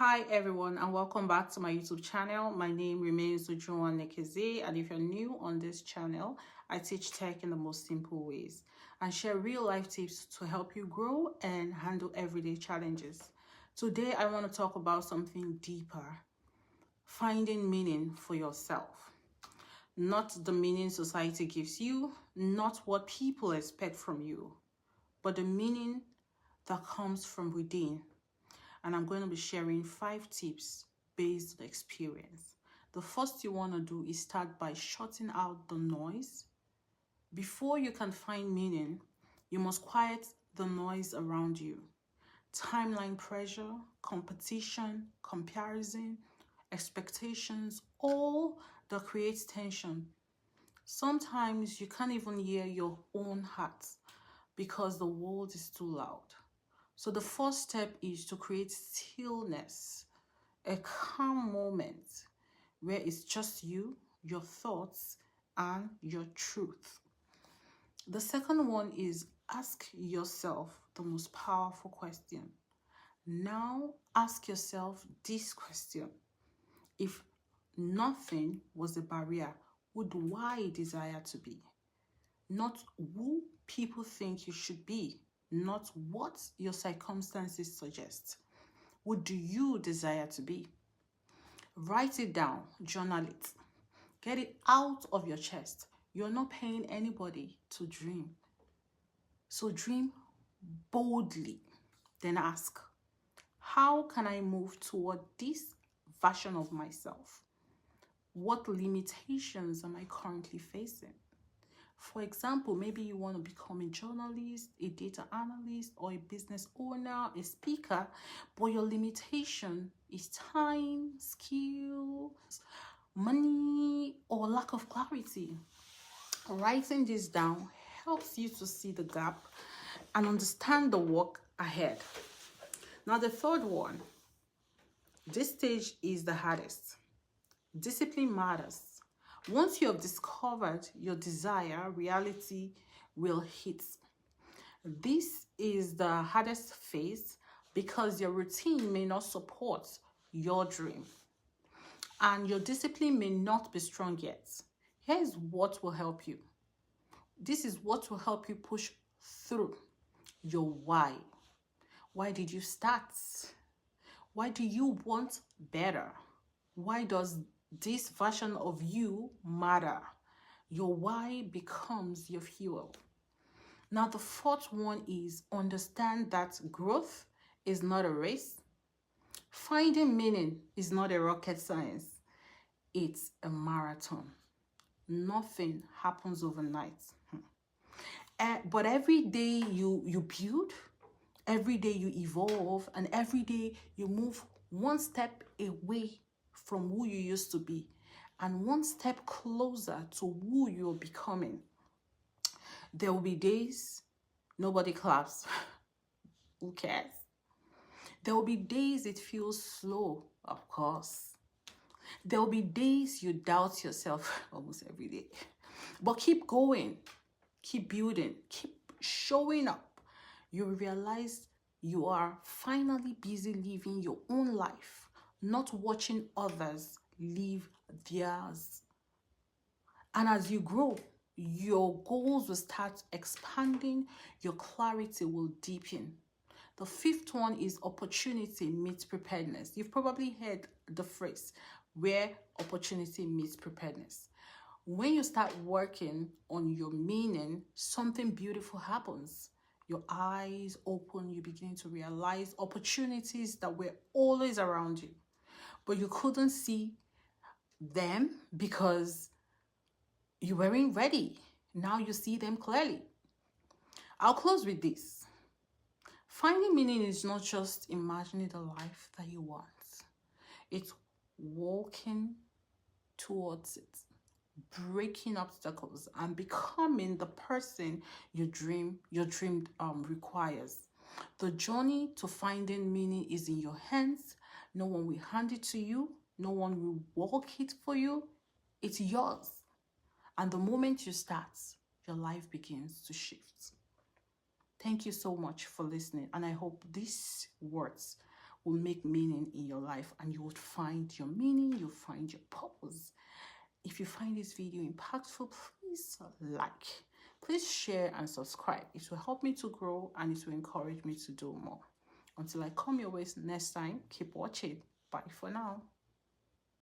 Hi everyone, and welcome back to my YouTube channel. My name remains Ujuan Nekeze, and if you're new on this channel, I teach tech in the most simple ways and share real life tips to help you grow and handle everyday challenges. Today I want to talk about something deeper: finding meaning for yourself. Not the meaning society gives you, not what people expect from you, but the meaning that comes from within. And I'm going to be sharing 5 tips based on experience. The first you want to do is start by shutting out the noise. Before you can find meaning, you must quiet the noise around you. Timeline pressure, competition, comparison, expectations, all that creates tension. Sometimes you can't even hear your own heart because the world is too loud. So the first step is to create stillness, a calm moment where it's just you, your thoughts, and your truth. The second one is ask yourself the most powerful question. Now ask yourself this question: if nothing was a barrier, would why desire to be? Not who people think you should be, not what your circumstances suggest. What do you desire to be? Write it down, journal it, get it out of your chest. You're not paying anybody to dream. So dream boldly. Then ask, how can I move toward this version of myself? What limitations am I currently facing? For example, maybe you want to become a journalist, a data analyst, or a business owner, a speaker, but your limitation is time, skills, money, or lack of clarity. Writing this down helps you to see the gap and understand the work ahead. Now, the third one, this stage is the hardest. Discipline matters. Once you have discovered your desire, reality will hit. This is the hardest phase because your routine may not support your dream and your discipline may not be strong yet. Here's what will help you. This is what will help you push through: your why. Why did you start? Why do you want better? Why does this version of you matter? Your why becomes your fuel. Now, the fourth one is understand that growth is not a race. Finding meaning is not a rocket science. It's a marathon. Nothing happens overnight. But every day you build, every day you evolve, and every day you move one step away from who you used to be and one step closer to who you're becoming. There will be days nobody claps. Who cares? There will be days it feels slow, of course. There will be days you doubt yourself almost every day. But keep going, keep building, keep showing up. You realize you are finally busy living your own life, not watching others live theirs. And as you grow, your goals will start expanding, your clarity will deepen. The fifth one is opportunity meets preparedness. You've probably heard the phrase where opportunity meets preparedness. When you start working on your meaning, something beautiful happens. Your eyes open, you begin to realize opportunities that were always around you, but you couldn't see them because you weren't ready. Now you see them clearly. I'll close with this. Finding meaning is not just imagining the life that you want. It's walking towards it, breaking obstacles, and becoming the person your dream requires. The journey to finding meaning is in your hands. No one will hand it to you. No one will walk it for you. It's yours. And the moment you start, your life begins to shift. Thank you so much for listening, and I hope these words will make meaning in your life, and you would find your meaning, you find your purpose. If you find this video impactful, please like, please share and subscribe. It will help me to grow and it will encourage me to do more. Until I come your way next time, keep watching. Bye for now.